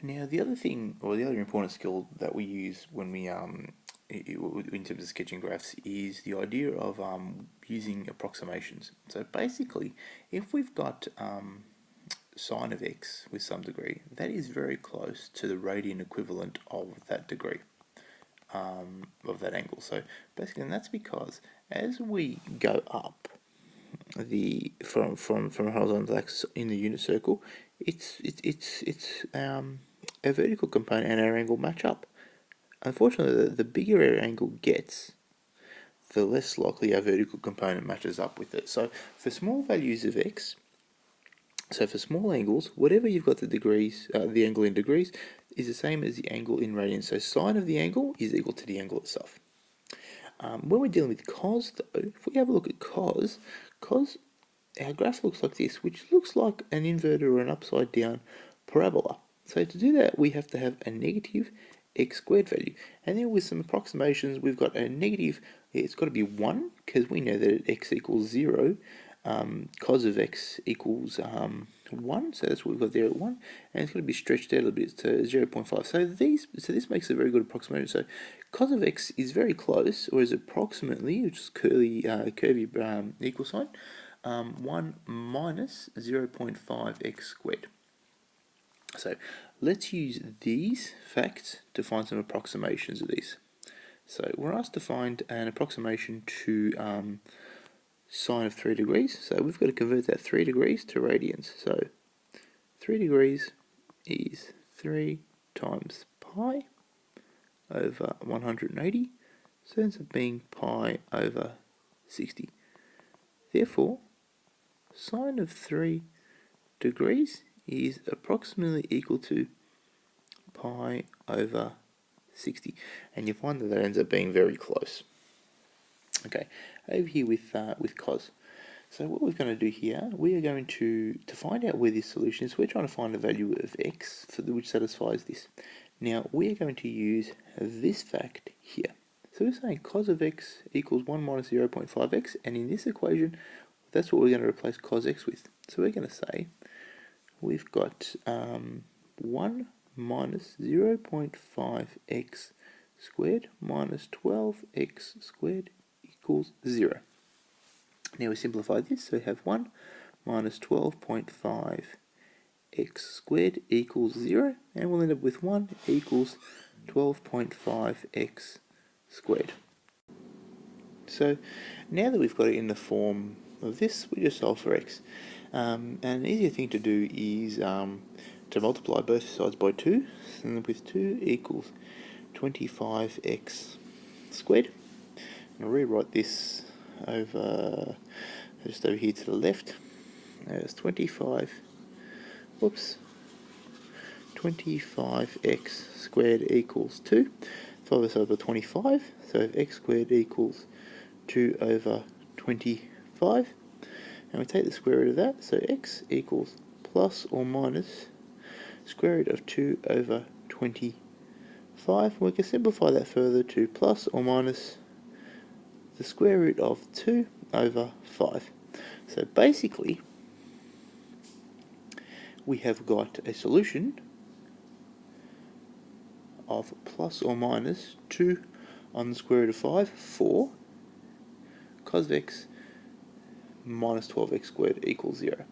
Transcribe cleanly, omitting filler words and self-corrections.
Now, the other thing, or the other important skill that we use when we in terms of sketching graphs, is the idea of using approximations. So basically, if we've got sine of x with some degree, that is very close to the radian equivalent of that degree, of that angle. So basically, and that's because as we go up from a horizontal axis in the unit circle, it's a vertical component and our angle match up. Unfortunately, the bigger our angle gets, the less likely our vertical component matches up with it. So for small values of x, so for small angles, whatever you've got the degrees, the angle in degrees, is the same as the angle in radians. So sine of the angle is equal to the angle itself. When we're dealing with cos, though, if we have a look at cos, our graph looks like this, which looks like an inverted or an upside down parabola. So to do that, we have to have a negative x squared value. And then with some approximations, we've got a negative, it's got to be 1, because we know that x equals 0, cos of x equals 1, so that's what we've got there at 1, and it's going to be stretched out a little bit to 0.5. So this makes a very good approximation. So cos of x is very close, or is approximately, which is curvy equal sign, 1 minus 0.5 x squared. So let's use these facts to find some approximations of these. So we're asked to find an approximation to sine of 3 degrees. So we've got to convert that 3 degrees to radians. So 3 degrees is 3 times pi over 180. So it ends up being pi over 60. Therefore, sine of 3 degrees is approximately equal to pi over 60, and you find that that ends up being very close. Okay, over here with cos. So what we're going to do here, we are going to find out where this solution is. We're trying to find a value of x which satisfies this. Now we're going to use this fact here. So we're saying cos of x equals 1 minus 0.5x, and in this equation, that's what we're going to replace cos x with. So we're going to say we've got 1 minus 0.5x squared minus 12x squared equals 0. Now we simplify this, so we have 1 minus 12.5x squared equals 0, and we'll end up with 1 equals 12.5x squared. So now that we've got it in the form of this, we just solve for x. And an easier thing to do is to multiply both sides by 2, and with 2 equals 25x squared. I'll rewrite this over, just over here to the left, as 25x squared equals 2. 5 is over 25, so x squared equals 2 over 25. And we take the square root of that, so x equals plus or minus square root of 2 over 25. We can simplify that further to plus or minus the square root of 2 over 5. So basically, we have got a solution of plus or minus 2 on the square root of 5 for cos of x minus 12x squared equals 0.